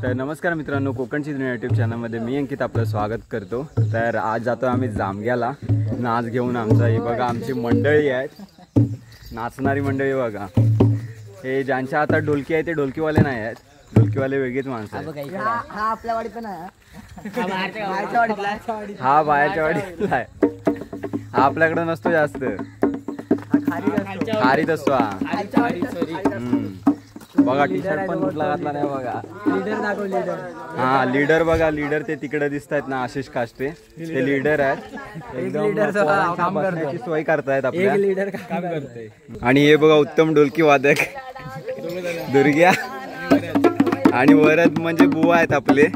तर नमस्कार मित्रांनो, कोकणची दुनिया यूट्यूब चॅनलमध्ये मी अंकित आपलं स्वागत करतो। तर आज जातो आम्ही जामग्याला नाच घेऊन। आमचा हे बघा आमची मंडळी आहेत, नाचणारी मंडळी बघा। हे ज्यांच्या हातात ढोलकी आहे ते ढोलकीवाले नाही आहेत, ढोलकीवाले वेगळीच माणसं आहेत। हा आपल्या वाडीत पण आहे, हा बाहेरच्या वाडीतला आहे, हा आपल्याकडे नसतो जास्त, खारीत असतो हा। बघा टी शर्ट पण कुठला घातला नाही बघा। लीडर दाखव, लीडर। हा लीडर बघा, लीडर ते तिकडे दिसत आहेत ना, आशिष काष्टे ते लीडर आहेत। एकदम काम करण्याची सोय करतायत आपल्या, लीडर काम करते। आणि हे बघा उत्तम ढोलकी वादक दुर्ग्या आणि वरद म्हणजे बुवा आहेत आपले,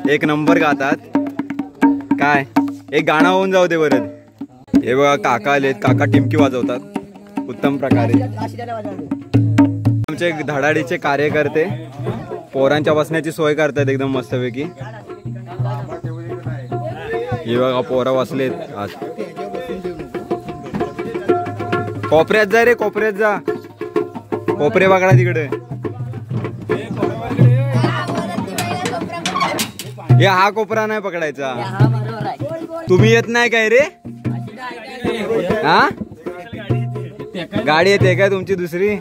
एक नंबर गातात। काय एक गाणं होऊन जाऊ दे वरद। हे बघा काका आलेत, काका टिमकी वाजवतात उत्तम प्रकारे। आमचे धडाडीचे कार्यकर्ते पोरांच्या बसण्याची सोय करतात एकदम मस्तपैकी। हे बघा पोरा बसलेत आज। कोपऱ्यात जा रे, कोपऱ्यात जा, कोपरे बघा तिकडे। हे हा कोपरा नाही पकडायचा, तुम्ही येत नाही काय रे? हा गाडी येते काय तुमची दुसरी?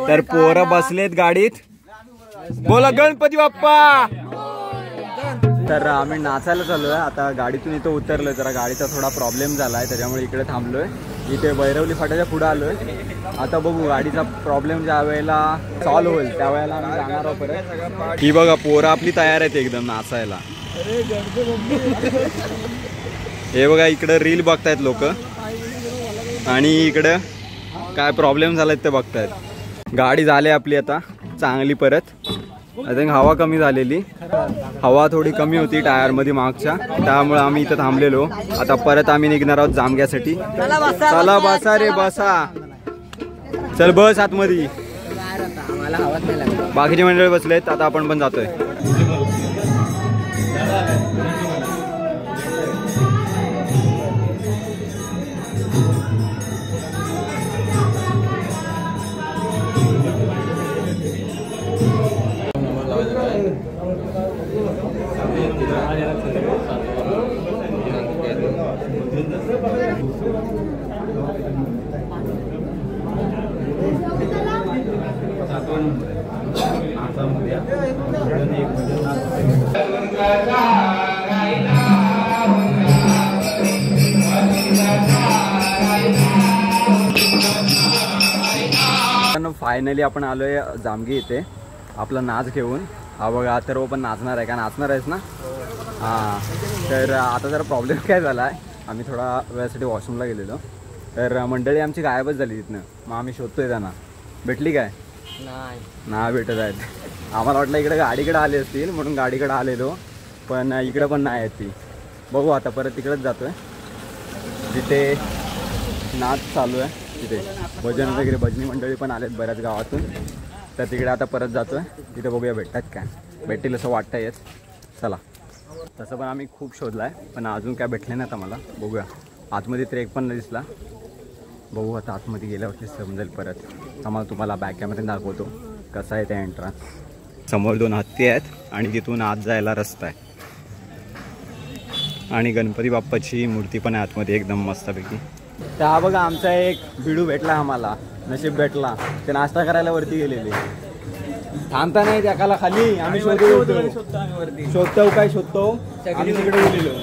तर पोरं बसलेत गाडीत, बोला गणपती बाप्पा। तर आम्ही नाचायला चाललोय आता, गाडीतून इथं उतरलोय, जरा गाडीचा थोडा प्रॉब्लेम झालाय त्याच्यामुळे इकडे थांबलोय। इथे बैरवली फाट्याच्या पुढे आलोय, आता बघू गाडीचा प्रॉब्लेम ज्या वेळेला सॉल्व्ह होईल त्यावेळेला आम्ही जाणार आहोत परत। ही बघा पोरं आपली तयार आहेत एकदम नाचायला। हे बघा इकडं रील बघतायत लोक आणि इकडं काय प्रॉब्लेम झालाय ते बघतायत। गाडी झाली आपली आता चांगली परत, आय थिंक हवा कमी झालेली, हवा थोडी कमी होती टायर मध्ये मागच्या, त्यामुळे आम्ही इथं थांबलेलो। आता परत आम्ही निघणार आहोत जामग्यासाठी। चला बसा रे बसा, चल बस आतमध्ये। बाकीचे मंडळ बसलेत, आता आपण पण जातोय। फायनली आपण आलोय जामगी इथे आपला नाच घेऊन। हा बघा अथर्व पण नाचणार आहे का? नाचणार आहेस ना? हां, तर आता जरा प्रॉब्लेम काय झाला आहे, आम्ही थोडा वेळासाठी वॉशरूमला गेलेलो, तर मंडळी आमची गायबच झाली तिथनं। मग आम्ही शोधतोय त्यांना, भेटली काय? नाही भेटत आहेत। आम्हाला वाटलं इकडे गाडीकडे आले असतील म्हणून गाडीकडे आलेलो, पण इकडं पण नाही आहेत ती। बघू आता परत तिकडेच जातोय जिथे नाच चालू आहे, तिथे भजन वगैरे, भजनी मंडळी पण आलेत बऱ्याच गावातून, तर तिकडे आता परत जातोय। तिथे बघूया भेटतात काय, भेटतील असं वाटतंयच। चला, तसं पण आम्ही खूप शोधलाय पण अजून काय भेटले नाही आम्हाला। बघूया, आतमध्ये तर एक पण नाही दिसला। बघू आता आतमध्ये गेल्यावरती समजेल परत आम्हाला। तुम्हाला बॅक कॅमेऱ्याने दाखवतो कसा आहे त्या एंट्रन्स। समोर 2 हत्ती आहेत आणि तिथून आत जायला रस्ता आहे, आणि गणपती बाप्पाची मूर्ती पण आहे आतमध्ये एकदम मस्तपैकी। तर हा बघा आमचा एक बिडू भेटला आम्हाला, नशीब भेटला। ते नाश्ता करायला वरती गेलेले, थांबता नाही त्याला खाली। आम्ही शोधतो काय शोधतो, आम्ही तिकडे गेलेलो।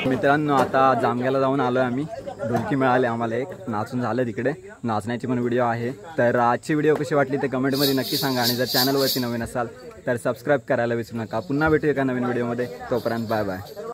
मित्रांनो आता जामग्याला जाऊन आलो आहे आम्ही. ढोलकी मिळाली आम्हाला एक, नाचून झालं तिकडे. नाचण्याची पण व्हिडिओ आहे. तर आजची व्हिडिओ कशी वाटली ते कमेंटमध्ये नक्की सांगा आणि जर चॅनलवरती नवीन असाल तर सबस्क्राईब करायला विसरू नका. पुन्हा भेटू एका नवीन व्हिडिओमध्ये. तोपर्यंत बाय बाय.